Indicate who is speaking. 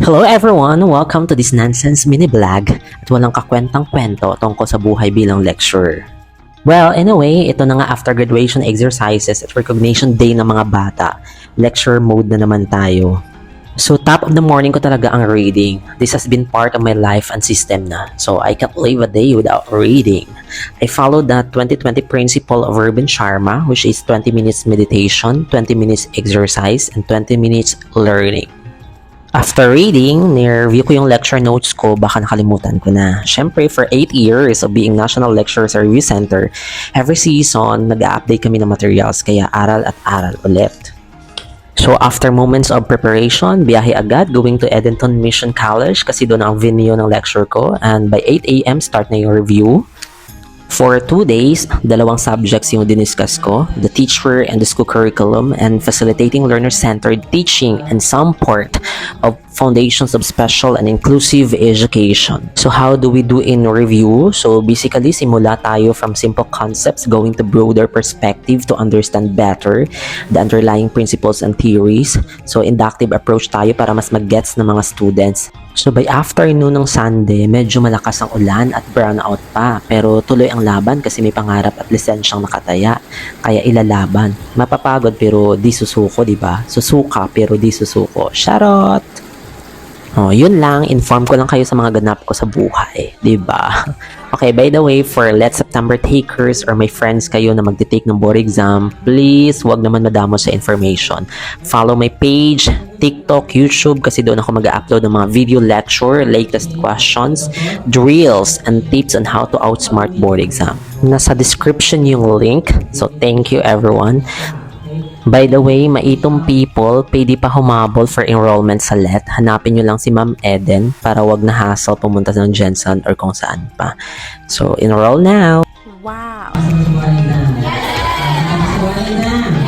Speaker 1: Hello everyone! Welcome to this nonsense mini vlog at walang kakwentang kwento tungkol sa buhay bilang lecturer. Well, anyway, ito na nga after graduation exercises at recognition day ng mga bata. Lecture mode na naman tayo. So top of the morning ko talaga ang reading. This has been part of my life and system na. So I can't live a day without reading. I followed the 2020 principle of Urban Sharma, which is 20 minutes meditation, 20 minutes exercise, and 20 minutes learning. After reading, ni-review ko yung lecture notes ko, baka nakalimutan ko na. Siyempre, for 8 years of being National Lecturers Review Center, every season, nag-update kami ng materials, kaya aral at aral ulit. So, after moments of preparation, biyahe agad, going to Edenton Mission College kasi doon ang venue ng lecture ko. And by 8 a.m., start na yung review. For 2 days, dalawang subjects yung diniscuss ko, the teacher and the school curriculum, and facilitating learner-centered teaching and some part of foundations of special and inclusive education. So how do we do in review? So basically, simula tayo from simple concepts going to broader perspective to understand better the underlying principles and theories. So inductive approach tayo para mas mag-gets ng mga students. So by afternoon ng Sunday, medyo malakas ang ulan at brownout pa. Pero tuloy ang laban kasi may pangarap at lisensyang nakataya. Kaya ilalaban. Mapapagod pero di susuko, di ba? Susuka pero di susuko. Charot! Oh, yun lang. Inform ko lang kayo sa mga ganap ko sa buhay. Di ba? Okay, by the way, for Let's September takers or my friends kayo na magte-take ng board exam, please wag naman madamo sa information. Follow my page, TikTok, YouTube kasi doon ako mag-upload ng mga video lecture, latest questions, drills, and tips on how to outsmart board exam. Nasa description yung link. So, thank you everyone. By the way, maitong people, pwede pa humabol for enrollment sa LET. Hanapin nyo lang si Ma'am Eden para wag na hassle pumunta ng Jensen or kung saan pa. So, enroll now!
Speaker 2: Wow!
Speaker 1: Yes!